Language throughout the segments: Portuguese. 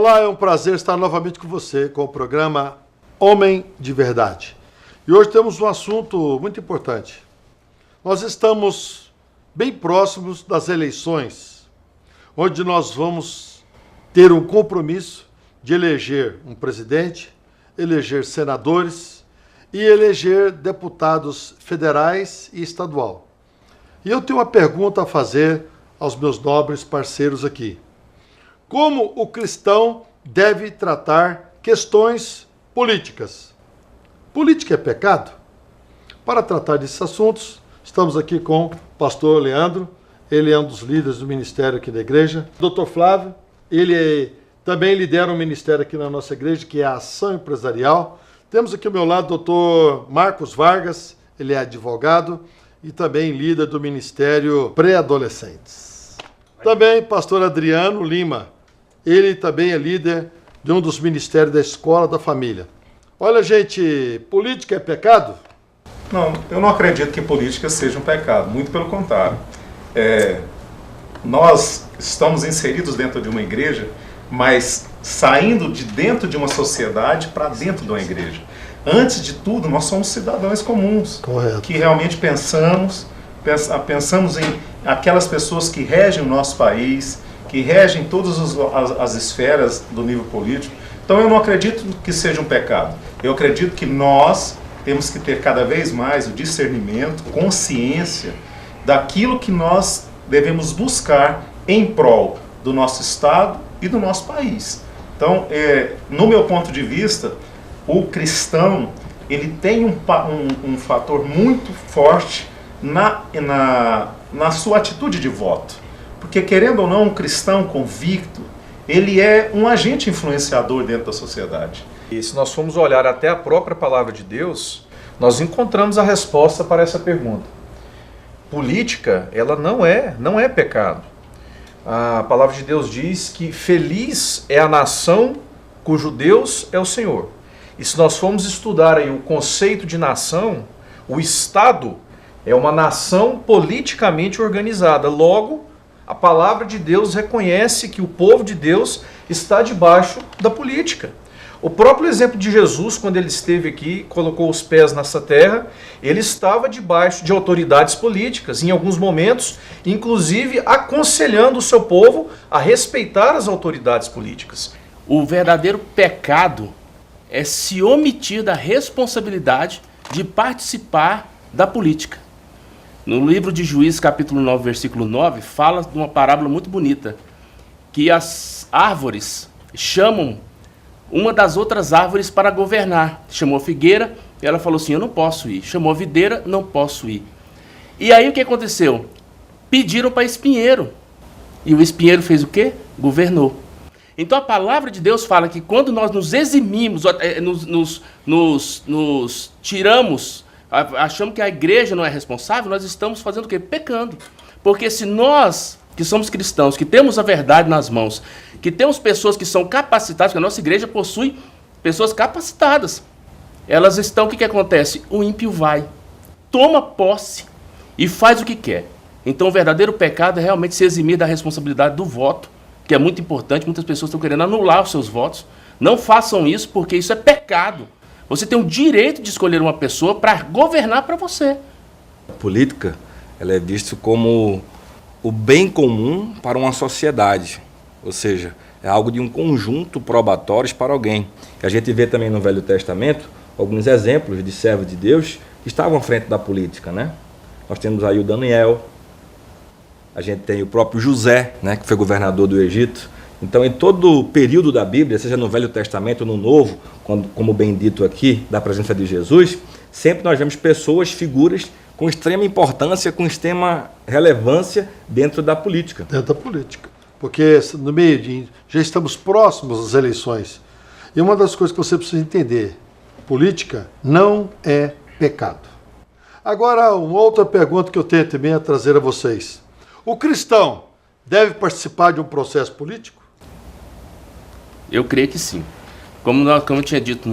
Olá, é um prazer estar novamente com você, com o programa Homem de Verdade. E hoje temos um assunto muito importante. Nós estamos bem próximos das eleições, onde nós vamos ter um compromisso de eleger um presidente, eleger senadores e eleger deputados federais e estadual. E eu tenho uma pergunta a fazer aos meus nobres parceiros aqui. Como o cristão deve tratar questões políticas? Política é pecado? Para tratar desses assuntos, estamos aqui com o pastor Leandro, ele é um dos líderes do ministério aqui da igreja. Dr. Flávio, ele também lidera um ministério aqui na nossa igreja, que é a Ação Empresarial. Temos aqui ao meu lado o Dr. Marcos Vargas, ele é advogado e também líder do Ministério Pré-Adolescentes. Também pastor Adriano Lima, ele também é líder de um dos ministérios da Escola da Família. Olha, gente, política é pecado? Não, eu não acredito que política seja um pecado, muito pelo contrário. Nós estamos inseridos dentro de uma igreja, mas saindo de dentro de uma sociedade para dentro de uma igreja. Antes de tudo, nós somos cidadãos comuns. Correto. Que realmente pensamos em aquelas pessoas que regem o nosso país, que regem todas as esferas do nível político. Então eu não acredito que seja um pecado. Eu acredito que nós temos que ter cada vez mais o discernimento, consciência daquilo que nós devemos buscar em prol do nosso Estado e do nosso país. Então, no meu ponto de vista, o cristão ele tem um fator muito forte na sua atitude de voto. Porque, querendo ou não, um cristão convicto, ele é um agente influenciador dentro da sociedade. E se nós formos olhar até a própria palavra de Deus, nós encontramos a resposta para essa pergunta. Política, ela não é pecado. A palavra de Deus diz que feliz é a nação cujo Deus é o Senhor. E se nós formos estudar aí o conceito de nação, o Estado é uma nação politicamente organizada. Logo, a palavra de Deus reconhece que o povo de Deus está debaixo da política. O próprio exemplo de Jesus, quando ele esteve aqui, colocou os pés nessa terra, ele estava debaixo de autoridades políticas, em alguns momentos, inclusive aconselhando o seu povo a respeitar as autoridades políticas. O verdadeiro pecado é se omitir da responsabilidade de participar da política. No livro de Juízes, capítulo 9, versículo 9, fala de uma parábola muito bonita, que as árvores chamam uma das outras árvores para governar. Chamou a figueira, e ela falou assim, eu não posso ir. Chamou a videira, não posso ir. E aí o que aconteceu? Pediram para espinheiro. E o espinheiro fez o quê? Governou. Então a palavra de Deus fala que quando nós nos eximimos, nos tiramos, achamos que a igreja não é responsável, nós estamos fazendo o quê? Pecando. Porque se nós, que somos cristãos, que temos a verdade nas mãos, que temos pessoas que são capacitadas, porque a nossa igreja possui pessoas capacitadas, elas estão, o que acontece? O ímpio vai, toma posse e faz o que quer. Então o verdadeiro pecado é realmente se eximir da responsabilidade do voto, que é muito importante, muitas pessoas estão querendo anular os seus votos. Não façam isso, porque isso é pecado. Você tem o direito de escolher uma pessoa para governar para você. A política, ela é vista como o bem comum para uma sociedade, ou seja, é algo de um conjunto probatórios para alguém. A gente vê também no Velho Testamento alguns exemplos de servos de Deus que estavam à frente da política, né? Nós temos aí o Daniel, a gente tem o próprio José, né, que foi governador do Egito. Então, em todo o período da Bíblia, seja no Velho Testamento ou no Novo, como bem dito aqui, da presença de Jesus, sempre nós vemos pessoas, figuras com extrema importância, com extrema relevância dentro da política. Dentro da política. Porque no meio de... já estamos próximos das eleições. E uma das coisas que você precisa entender, política não é pecado. Agora, uma outra pergunta que eu tenho também a trazer a vocês. O cristão deve participar de um processo político? Eu creio que sim. Como eu tinha dito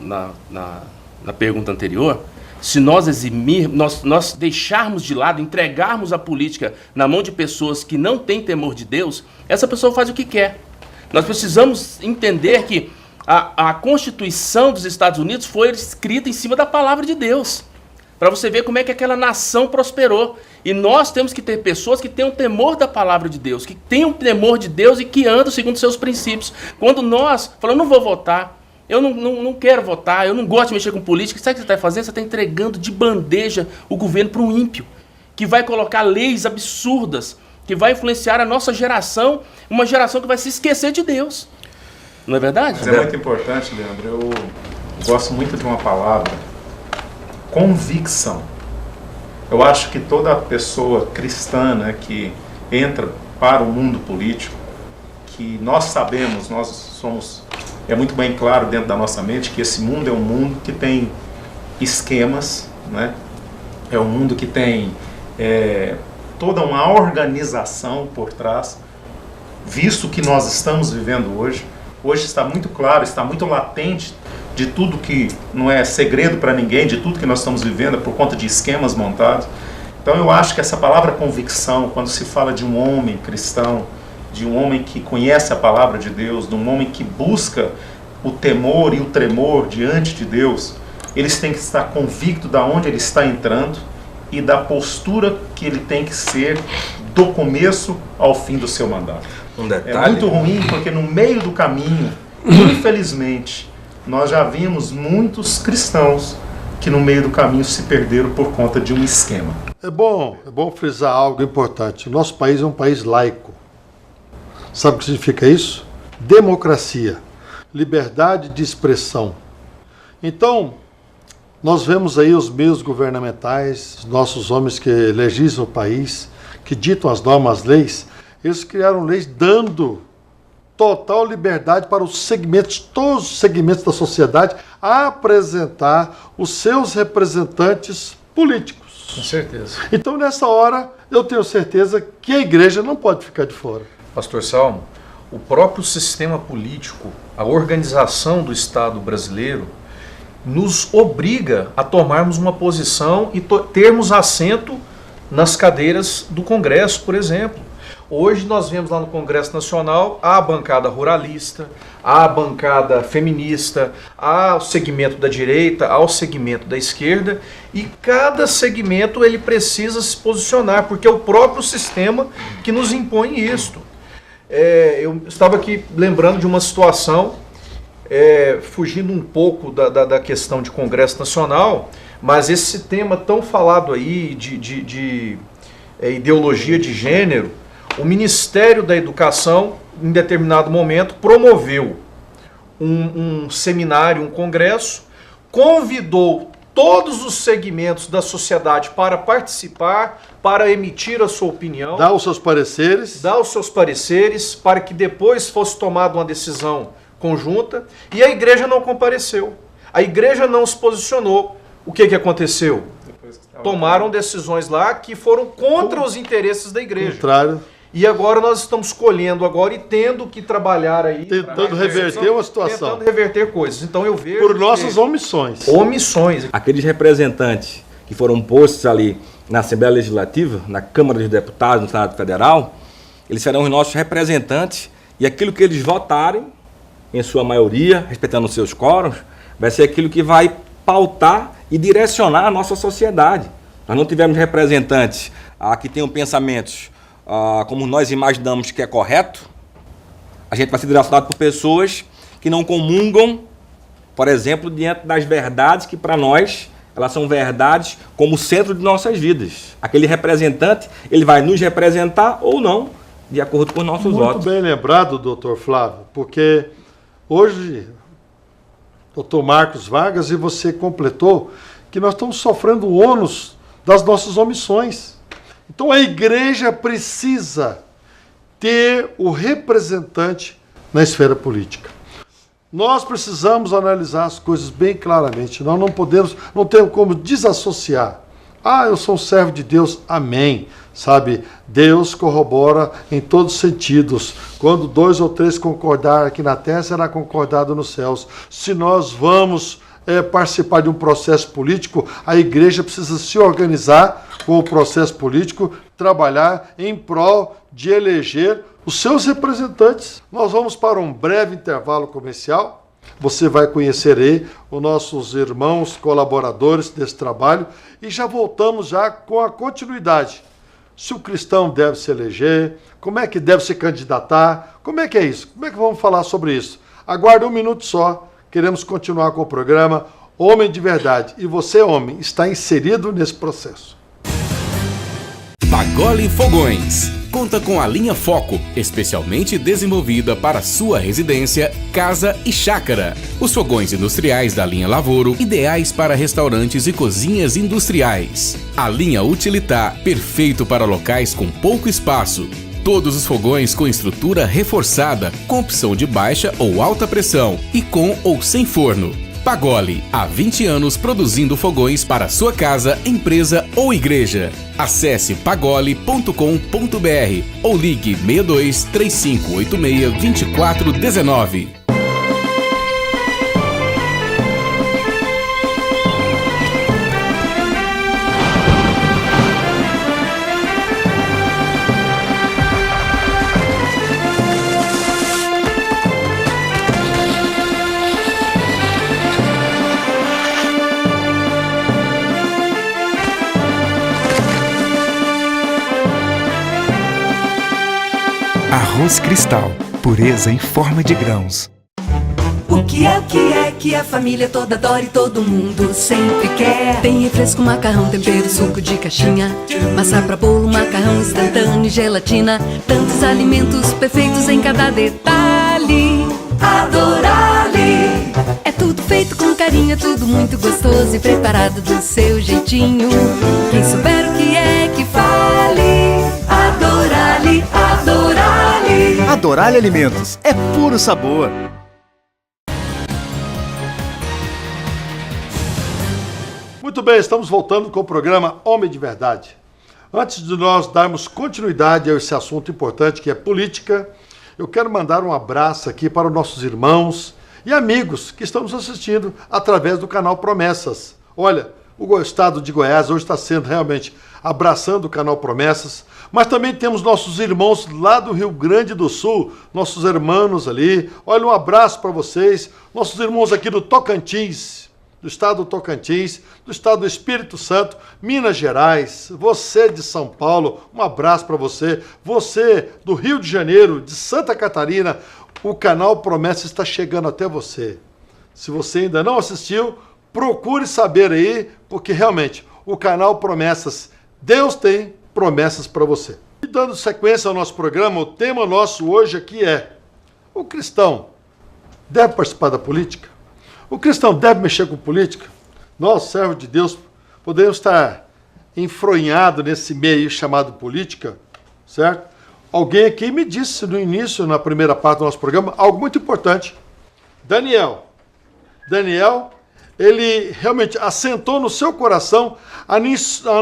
na pergunta anterior, se nós eximirmos, nós deixarmos de lado, entregarmos a política na mão de pessoas que não têm temor de Deus, essa pessoa faz o que quer. Nós precisamos entender que a Constituição dos Estados Unidos foi escrita em cima da palavra de Deus. Para você ver como é que aquela nação prosperou. E nós temos que ter pessoas que tenham temor da palavra de Deus, que tenham temor de Deus e que andam segundo seus princípios. Quando nós falamos, não vou votar, eu não quero votar, eu não gosto de mexer com política, sabe o que você está fazendo? Você está entregando de bandeja o governo para um ímpio, que vai colocar leis absurdas, que vai influenciar a nossa geração, uma geração que vai se esquecer de Deus. Não é verdade? Mas é muito importante, Leandro. Eu gosto muito de uma palavra, convicção. Eu acho que toda pessoa cristã, né, que entra para o mundo político, que nós sabemos, nós somos, é muito bem claro dentro da nossa mente que esse mundo é um mundo que tem esquemas, né? É um mundo que tem toda uma organização por trás, visto que nós estamos vivendo hoje. Hoje está muito claro, está muito latente de tudo que não é segredo para ninguém, de tudo que nós estamos vivendo por conta de esquemas montados. Então eu acho que essa palavra convicção, quando se fala de um homem cristão, de um homem que conhece a palavra de Deus, de um homem que busca o temor e o tremor diante de Deus, eles têm que estar convictos de onde ele está entrando e da postura que ele tem que ser do começo ao fim do seu mandato. Um detalhe. É muito ruim porque no meio do caminho, infelizmente, nós já vimos muitos cristãos que no meio do caminho se perderam por conta de um esquema. É bom frisar algo importante. O nosso país é um país laico. Sabe o que significa isso? Democracia, liberdade de expressão. Então, nós vemos aí os meios governamentais, os nossos homens que legislam o país, que ditam as normas, as leis, eles criaram leis dando total liberdade para os segmentos, todos os segmentos da sociedade, a apresentar os seus representantes políticos. Com certeza. Então, nessa hora, eu tenho certeza que a igreja não pode ficar de fora. Pastor Salmo, o próprio sistema político, a organização do Estado brasileiro, nos obriga a tomarmos uma posição e termos assento nas cadeiras do Congresso, por exemplo. Hoje nós vemos lá no Congresso Nacional a bancada ruralista, a bancada feminista, ao segmento da direita, ao segmento da esquerda, e cada segmento ele precisa se posicionar, porque é o próprio sistema que nos impõe isto. Eu estava aqui lembrando de uma situação, fugindo um pouco da questão de Congresso Nacional, mas esse tema tão falado aí de ideologia de gênero, o Ministério da Educação, em determinado momento, promoveu um seminário, um congresso, convidou todos os segmentos da sociedade para participar, para emitir a sua opinião. Dá os seus pareceres. Dá os seus pareceres, para que depois fosse tomada uma decisão conjunta, e a igreja não compareceu. A igreja não se posicionou. O que aconteceu? Tomaram decisões lá que foram contra os interesses da igreja. Contrário. E agora nós estamos colhendo agora e tendo que trabalhar aí. Tentando reverter uma situação. Tentando reverter coisas. Então eu vejo... Por nossas omissões. Omissões. Aqueles representantes que foram postos ali na Assembleia Legislativa, na Câmara dos Deputados, no Senado Federal, eles serão os nossos representantes e aquilo que eles votarem, em sua maioria, respeitando os seus quóruns, vai ser aquilo que vai pautar e direcionar a nossa sociedade. Nós não tivemos representantes que tenham pensamentos como nós imaginamos que é correto. A gente vai ser direcionado por pessoas que não comungam, por exemplo, diante das verdades que para nós elas são verdades como centro de nossas vidas. Aquele representante, ele vai nos representar ou não, de acordo com os nossos votos. Muito bem lembrado, doutor Flávio, porque hoje, doutor Marcos Vargas, e você completou que nós estamos sofrendo o ônus das nossas omissões. Então a igreja precisa ter o representante na esfera política. Nós precisamos analisar as coisas bem claramente. Nós não temos como desassociar. Eu sou um servo de Deus, amém. Sabe, Deus corrobora em todos os sentidos. Quando 2 ou 3 concordar aqui na terra, será concordado nos céus. Se nós vamos participar de um processo político, a igreja precisa se organizar com o processo político, trabalhar em prol de eleger os seus representantes. Nós vamos para um breve intervalo comercial. Você vai conhecer aí os nossos irmãos colaboradores desse trabalho e já voltamos já com a continuidade. Se o cristão deve se eleger, como é que deve se candidatar, como é que é isso? Como é que vamos falar sobre isso? Aguarde um minuto só, queremos continuar com o programa Homem de Verdade. E você, homem, está inserido nesse processo. Pagoli Fogões. Conta com a linha Foco, especialmente desenvolvida para sua residência, casa e chácara. Os fogões industriais da linha Lavoro, ideais para restaurantes e cozinhas industriais. A linha Utilitar, perfeito para locais com pouco espaço. Todos os fogões com estrutura reforçada, com opção de baixa ou alta pressão e com ou sem forno. Pagoli, há 20 anos produzindo fogões para sua casa, empresa ou igreja. Acesse pagoli.com.br ou ligue 62 3586 2419. Arroz Cristal, pureza em forma de grãos. O que é que a família toda adora e todo mundo sempre quer? Tem refresco, macarrão, tempero, suco de caixinha, massa pra bolo, macarrão instantâneo e gelatina. Tantos alimentos perfeitos em cada detalhe. Adorale! É tudo feito com carinho, é tudo muito gostoso e preparado do seu jeitinho. Quem souber o que é que fale. Adorale, Adorale! Adorale Alimentos, é puro sabor. Muito bem, estamos voltando com o programa Homem de Verdade. Antes de nós darmos continuidade a esse assunto importante que é política, eu quero mandar um abraço aqui para os nossos irmãos e amigos que estão nos assistindo através do canal Promessas. Olha, o estado de Goiás hoje está sendo realmente abraçando o canal Promessas, mas também temos nossos irmãos lá do Rio Grande do Sul, nossos irmãos ali. Olha, um abraço para vocês, nossos irmãos aqui do Tocantins, do estado do Tocantins, do estado do Espírito Santo, Minas Gerais, você de São Paulo, um abraço para você, você do Rio de Janeiro, de Santa Catarina, o canal Promessa está chegando até você. Se você ainda não assistiu, procure saber aí, porque realmente o canal Promessas, Deus tem promessas para você. E dando sequência ao nosso programa, o tema nosso hoje aqui é: o cristão deve participar da política? O cristão deve mexer com política? Nós, servos de Deus, podemos estar enfronhados nesse meio chamado política, certo? Alguém aqui me disse no início, na primeira parte do nosso programa, algo muito importante. Daniel, ele realmente assentou no seu coração a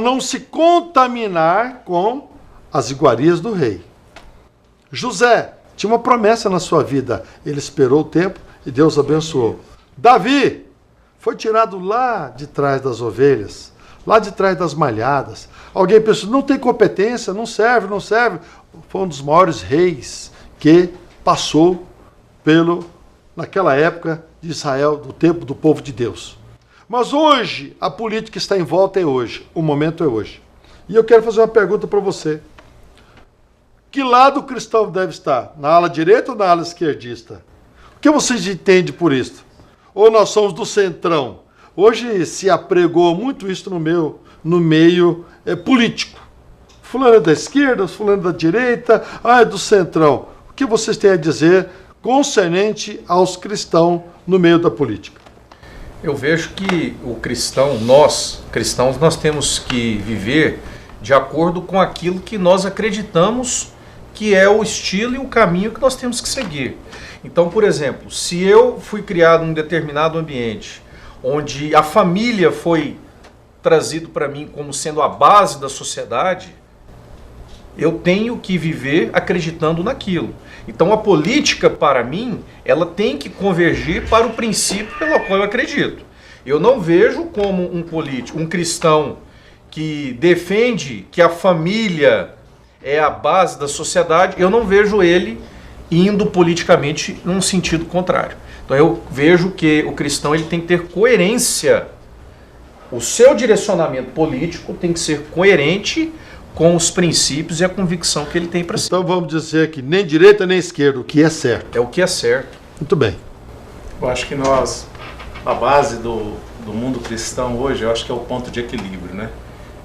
não se contaminar com as iguarias do rei. José tinha uma promessa na sua vida, ele esperou o tempo e Deus abençoou. Davi foi tirado lá de trás das ovelhas, lá de trás das malhadas. Alguém pensou, não tem competência, não serve. Foi um dos maiores reis que passou naquela época de Israel, do tempo do povo de Deus. Mas hoje, a política está em volta, é hoje, o momento é hoje. E eu quero fazer uma pergunta para você. Que lado o cristão deve estar? Na ala direita ou na ala esquerdista? O que vocês entendem por isso? Ou nós somos do centrão? Hoje se apregou muito isso no meio político. Fulano é da esquerda, fulano é da direita, é do centrão. O que vocês têm a dizer concernente aos cristãos no meio da política? Eu vejo que o cristão, nós cristãos, nós temos que viver de acordo com aquilo que nós acreditamos que é o estilo e o caminho que nós temos que seguir. Então, por exemplo, se eu fui criado num determinado ambiente onde a família foi trazido para mim como sendo a base da sociedade, eu tenho que viver acreditando naquilo. Então a política, para mim, ela tem que convergir para o princípio pelo qual eu acredito. Eu não vejo como um político, um cristão que defende que a família é a base da sociedade, eu não vejo ele indo politicamente num sentido contrário. Então eu vejo que o cristão ele tem que ter coerência. O seu direcionamento político tem que ser coerente com os princípios e a convicção que ele tem para si. Então vamos dizer que nem direita nem esquerda, o que é certo. É o que é certo. Muito bem. Eu acho que a base do mundo cristão hoje, eu acho que é o ponto de equilíbrio, né?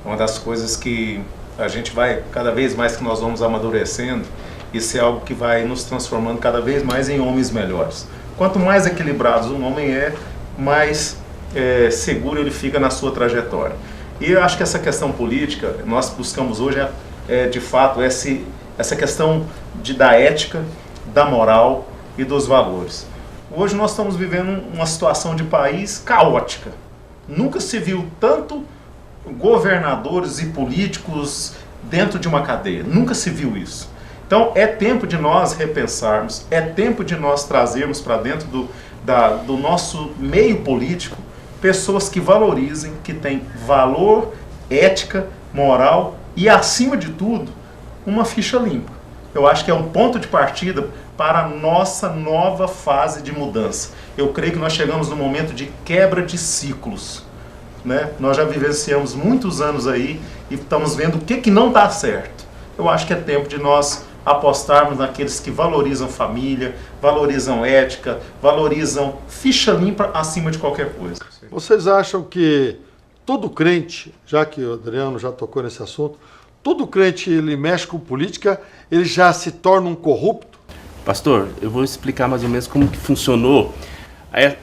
Uma das coisas que a gente vai, cada vez mais que nós vamos amadurecendo, isso é algo que vai nos transformando cada vez mais em homens melhores. Quanto mais equilibrados um homem é, mais seguro ele fica na sua trajetória. E eu acho que essa questão política, nós buscamos hoje, de fato, essa questão da ética, da moral e dos valores. Hoje nós estamos vivendo uma situação de país caótica. Nunca se viu tanto governadores e políticos dentro de uma cadeia. Nunca se viu isso. Então é tempo de nós repensarmos, é tempo de nós trazermos para dentro do nosso meio político pessoas que valorizem, que têm valor, ética, moral e, acima de tudo, uma ficha limpa. Eu acho que é um ponto de partida para a nossa nova fase de mudança. Eu creio que nós chegamos no momento de quebra de ciclos, né? Nós já vivenciamos muitos anos aí e estamos vendo o que não dá certo. Eu acho que é tempo de nós apostarmos naqueles que valorizam família, valorizam ética, valorizam ficha limpa acima de qualquer coisa. Vocês acham que todo crente, já que o Adriano já tocou nesse assunto, todo crente ele mexe com política, ele já se torna um corrupto? Pastor, eu vou explicar mais ou menos como que funcionou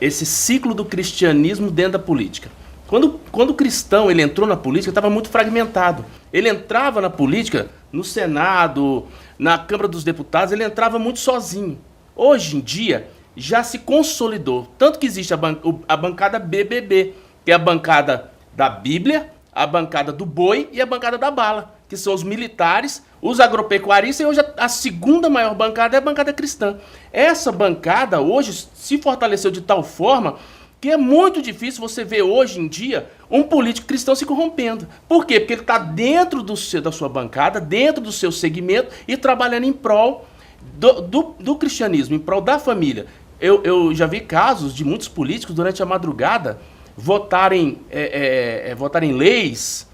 esse ciclo do cristianismo dentro da política. Quando o cristão ele entrou na política, estava muito fragmentado. Ele entrava na política, no Senado, na Câmara dos Deputados, ele entrava muito sozinho. Hoje em dia, já se consolidou. Tanto que existe a bancada BBB, que é a bancada da Bíblia, a bancada do boi e a bancada da bala, que são os militares, os agropecuaristas, e hoje a segunda maior bancada é a bancada cristã. Essa bancada hoje se fortaleceu de tal forma que é muito difícil você ver hoje em dia um político cristão se corrompendo. Por quê? Porque ele está dentro da sua bancada, dentro do seu segmento e trabalhando em prol do cristianismo, em prol da família. Eu já vi casos de muitos políticos durante a madrugada votarem leis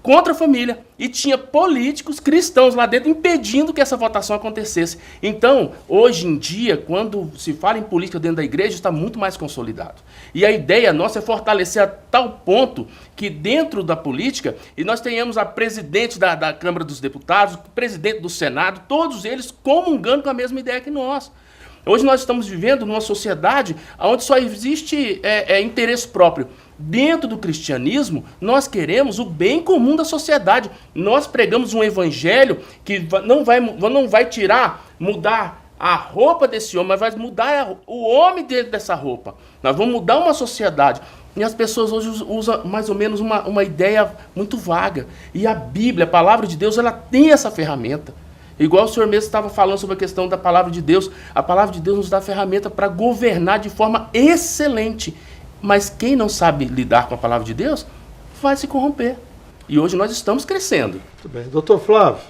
contra a família. E tinha políticos cristãos lá dentro impedindo que essa votação acontecesse. Então, hoje em dia, quando se fala em política dentro da igreja, está muito mais consolidado. E a ideia nossa é fortalecer a tal ponto que dentro da política, e nós tenhamos a presidente da Câmara dos Deputados, o presidente do Senado, todos eles comungando com a mesma ideia que nós. Hoje nós estamos vivendo numa sociedade onde só existe interesse próprio. Dentro do cristianismo, nós queremos o bem comum da sociedade. Nós pregamos um evangelho que não vai mudar a roupa desse homem, mas vai mudar o homem dentro dessa roupa. Nós vamos mudar uma sociedade. E as pessoas hoje usam mais ou menos uma ideia muito vaga. E a Bíblia, a palavra de Deus, ela tem essa ferramenta. Igual o senhor mesmo estava falando sobre a questão da palavra de Deus. A palavra de Deus nos dá a ferramenta para governar de forma excelente. Mas quem não sabe lidar com a palavra de Deus vai se corromper. E hoje nós estamos crescendo. Muito bem. Doutor Flávio,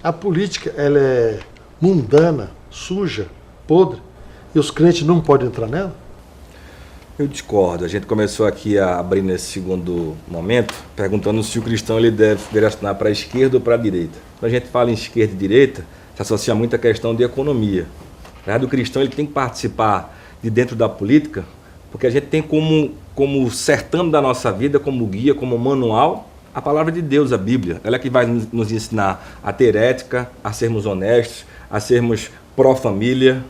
a política ela é mundana, suja, podre, e os crentes não podem entrar nela? Eu discordo. A gente começou aqui a abrir nesse segundo momento, perguntando se o cristão ele deve direcionar para a esquerda ou para a direita. Quando a gente fala em esquerda e direita, se associa muito à questão de economia. Na verdade, o cristão ele tem que participar de dentro da política, porque a gente tem como certame da nossa vida, como guia, como manual, a palavra de Deus, a Bíblia. Ela é que vai nos ensinar a ter ética, a sermos honestos, a sermos pró-família,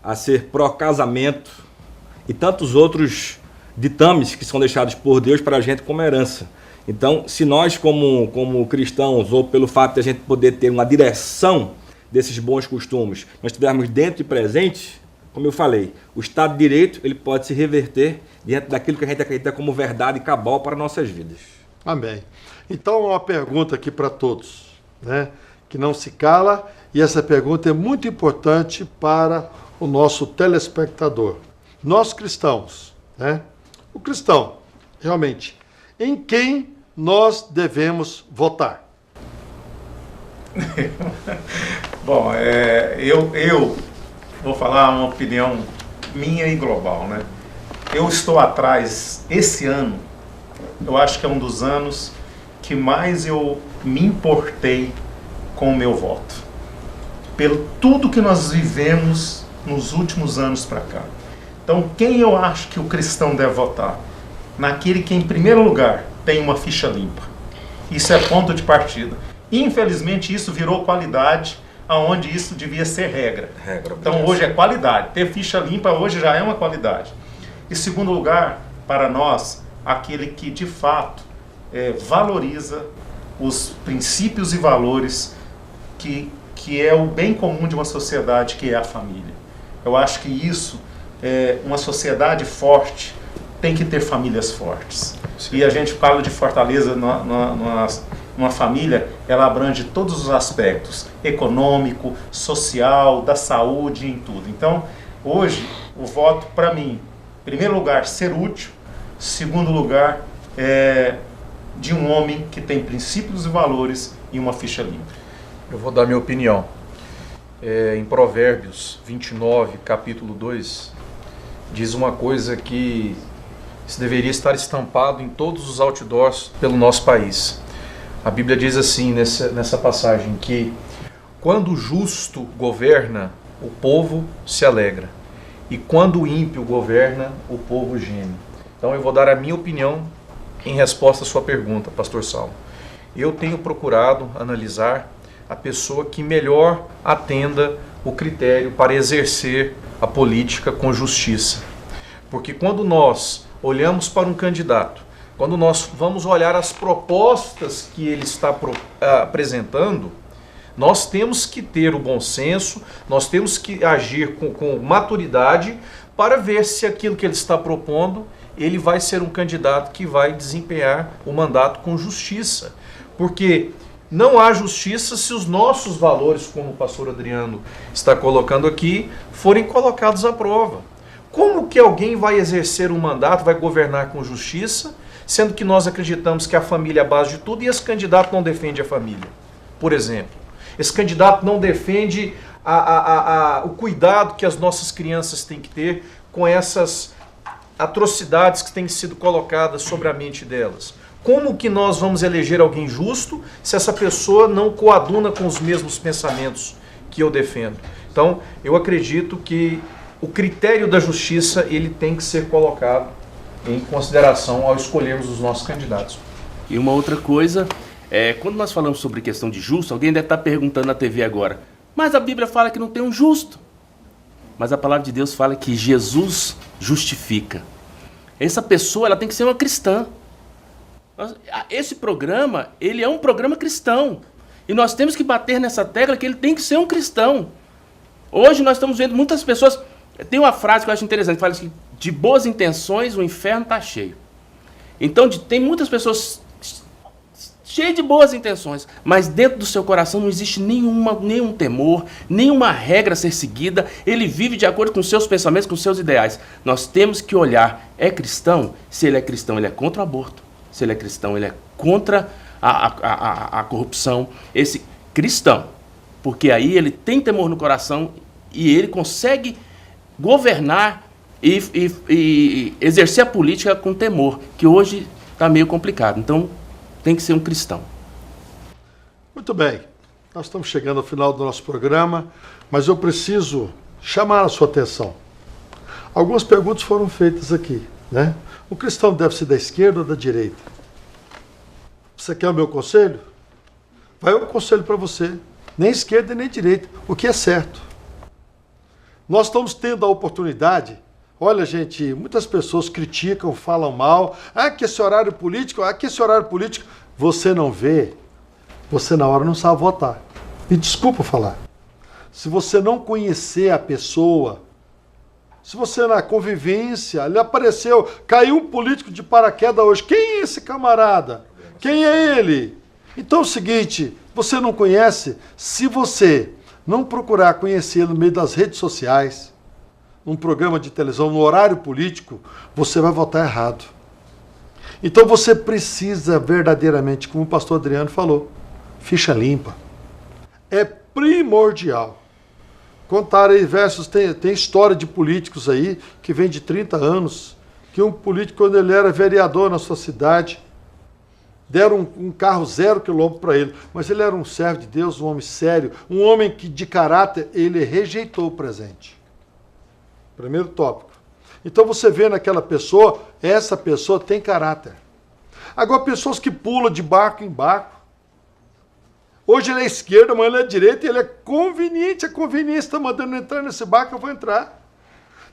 a ser pró-casamento e tantos outros ditames que são deixados por Deus para a gente como herança. Então, se nós como cristãos, ou pelo fato de a gente poder ter uma direção desses bons costumes, nós estivermos dentro e presentes, como eu falei, o Estado de Direito ele pode se reverter diante daquilo que a gente acredita como verdade cabal para nossas vidas. Amém. Então, uma pergunta aqui para todos, né, que não se cala, e essa pergunta é muito importante para o nosso telespectador. Nós cristãos, né, o cristão, realmente, em quem nós devemos votar? Bom, eu vou falar uma opinião minha e global, né? Eu estou atrás, esse ano, eu acho que é um dos anos que mais eu me importei com o meu voto. Pelo tudo que nós vivemos nos últimos anos para cá. Então, quem eu acho que o cristão deve votar? Naquele que, em primeiro lugar, tem uma ficha limpa. Isso é ponto de partida. Infelizmente, isso virou qualidade, aonde isso devia ser regra. Então, hoje é qualidade. Ter ficha limpa hoje já é uma qualidade. Em segundo lugar, para nós, aquele que, de fato, valoriza os princípios e valores que é o bem comum de uma sociedade, que é a família. Eu acho que isso, uma sociedade forte, tem que ter famílias fortes. Sim. E a gente fala de fortaleza numa família, ela abrange todos os aspectos, econômico, social, da saúde, em tudo. Então, hoje, o voto, para mim, em primeiro lugar, ser útil, segundo lugar, de um homem que tem princípios e valores e uma ficha limpa. Eu vou dar minha opinião. Em Provérbios 29, capítulo 2, diz uma coisa que isso deveria estar estampado em todos os outdoors pelo nosso país. A Bíblia diz assim nessa passagem, que quando o justo governa, o povo se alegra, e quando o ímpio governa, o povo geme. Então eu vou dar a minha opinião em resposta à sua pergunta, pastor Saulo. Eu tenho procurado analisar a pessoa que melhor atenda o critério para exercer a política com justiça. Porque quando nós olhamos para um candidato, quando nós vamos olhar as propostas que ele está apresentando, nós temos que ter o bom senso, nós temos que agir com maturidade para ver se aquilo que ele está propondo, ele vai ser um candidato que vai desempenhar o mandato com justiça. Porque não há justiça se os nossos valores, como o pastor Adriano está colocando aqui, forem colocados à prova. Como que alguém vai exercer um mandato, vai governar com justiça, sendo que nós acreditamos que a família é a base de tudo e esse candidato não defende a família? Por exemplo, esse candidato não defende o cuidado que as nossas crianças têm que ter com essas atrocidades que têm sido colocadas sobre a mente delas. Como que nós vamos eleger alguém justo se essa pessoa não coaduna com os mesmos pensamentos que eu defendo? Então, eu acredito que o critério da justiça, ele tem que ser colocado em consideração ao escolhermos os nossos candidatos. E uma outra coisa, quando nós falamos sobre questão de justo, alguém deve estar perguntando na TV agora, mas a Bíblia fala que não tem um justo. Mas a palavra de Deus fala que Jesus justifica. Essa pessoa, ela tem que ser uma cristã. Esse programa, ele é um programa cristão. E nós temos que bater nessa tecla que ele tem que ser um cristão. Hoje nós estamos vendo muitas pessoas... Tem uma frase que eu acho interessante, fala que de boas intenções o inferno está cheio. Então tem muitas pessoas cheias de boas intenções, mas dentro do seu coração não existe nenhum temor, nenhuma regra a ser seguida. Ele vive de acordo com seus pensamentos, com seus ideais. Nós temos que olhar, é cristão? Se ele é cristão, ele é contra o aborto. Se ele é cristão, ele é contra a corrupção. Esse cristão, porque aí ele tem temor no coração e ele consegue governar e exercer a política com temor, que hoje está meio complicado. Então, tem que ser um cristão. Muito bem. Nós estamos chegando ao final do nosso programa, mas eu preciso chamar a sua atenção. Algumas perguntas foram feitas aqui, né? O cristão deve ser da esquerda ou da direita? Você quer o meu conselho? Vai o conselho para você. Nem esquerda nem direita, o que é certo. Nós estamos tendo a oportunidade, olha gente, muitas pessoas criticam, falam mal, que esse horário político, que esse horário político, você não vê, você na hora não sabe votar. Me desculpa falar. Se você não conhecer a pessoa, se você na convivência, ele apareceu, caiu um político de paraquedas hoje, quem é esse camarada? Quem é ele? Então é o seguinte, você não conhece, se você não procurar conhecê-lo no meio das redes sociais, num programa de televisão, no horário político, você vai votar errado. Então você precisa verdadeiramente, como o pastor Adriano falou, ficha limpa. é primordial. Contar aí versos, tem história de políticos aí que vem de 30 anos, que um político, quando ele era vereador na sua cidade, deram um carro 0 quilômetro para ele, mas ele era um servo de Deus, um homem sério, um homem que de caráter, ele rejeitou o presente. Primeiro tópico. Então você vê naquela pessoa, essa pessoa tem caráter. Agora, pessoas que pulam de barco em barco, hoje ele é esquerda, amanhã ele é direita, e ele é conveniente, a conveniência está mandando entrar nesse barco, eu vou entrar.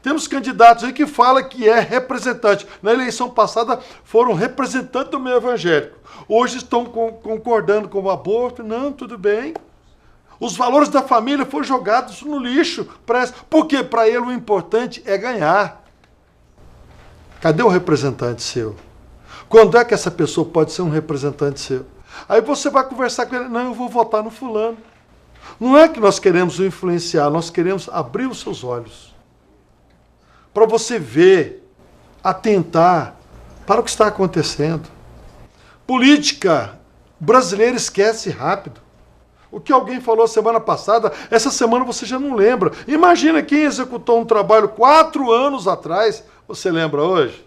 Temos candidatos aí que falam que é representante. Na eleição passada foram representantes do meio evangélico. Hoje estão concordando com o aborto. Não, tudo bem. Os valores da família foram jogados no lixo. Porque para ele o importante é ganhar. Cadê o representante seu? Quando é que essa pessoa pode ser um representante seu? Aí você vai conversar com ele. Não, eu vou votar no fulano. Não é que nós queremos o influenciar, nós queremos abrir os seus olhos. Para você ver, atentar para o que está acontecendo. Política brasileira esquece rápido. O que alguém falou semana passada, essa semana você já não lembra. Imagina quem executou um trabalho 4 anos atrás, você lembra hoje?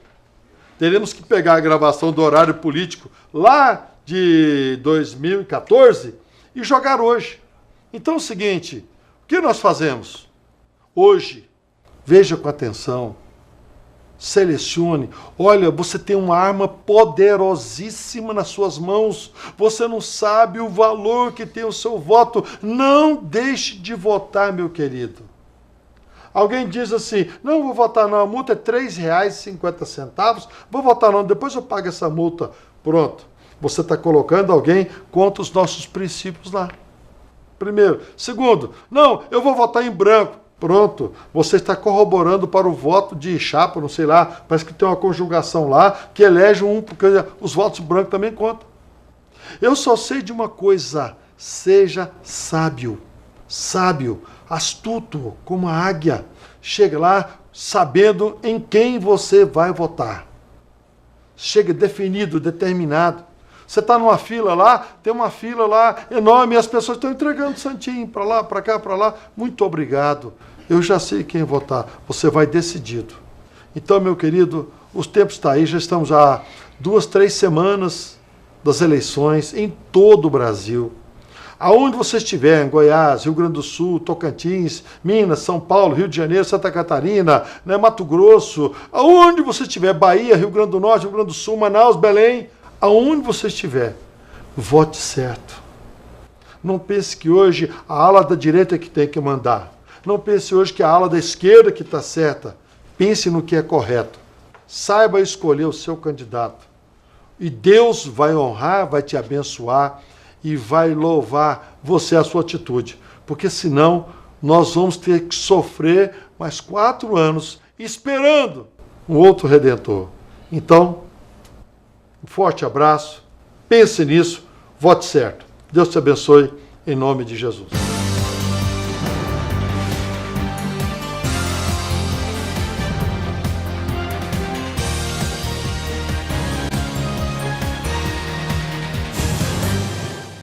Teremos que pegar a gravação do horário político lá de 2014 e jogar hoje. Então é o seguinte, o que nós fazemos? Hoje, veja com atenção, selecione. Olha, você tem uma arma poderosíssima nas suas mãos. Você não sabe o valor que tem o seu voto. Não deixe de votar, meu querido. Alguém diz assim, não vou votar não, a multa é R$ 3,50. Vou votar não, depois eu pago essa multa. Pronto. Você está colocando alguém contra os nossos princípios lá. Primeiro. Segundo, não, eu vou votar em branco. Pronto, você está corroborando para o voto de chapa, não sei lá, parece que tem uma conjugação lá, que elege um, porque os votos brancos também contam. Eu só sei de uma coisa, seja sábio, astuto, como a águia. Chegue lá sabendo em quem você vai votar. Chegue definido, determinado. Você está numa fila lá, tem uma fila lá enorme, e as pessoas estão entregando santinho para lá, para cá, para lá. Muito obrigado. Eu já sei quem votar. Você vai decidido. Então, meu querido, os tempos estão aí, já estamos há 2, 3 semanas das eleições em todo o Brasil. Aonde você estiver, em Goiás, Rio Grande do Sul, Tocantins, Minas, São Paulo, Rio de Janeiro, Santa Catarina, né, Mato Grosso, aonde você estiver, Bahia, Rio Grande do Norte, Rio Grande do Sul, Manaus, Belém, aonde você estiver, vote certo. Não pense que hoje a ala da direita é que tem que mandar. Não pense hoje que a ala da esquerda que está certa. Pense no que é correto. Saiba escolher o seu candidato. E Deus vai honrar, vai te abençoar e vai louvar você, a sua atitude. Porque senão nós vamos ter que sofrer mais 4 anos esperando um outro Redentor. Então, um forte abraço, pense nisso, vote certo. Deus te abençoe, em nome de Jesus.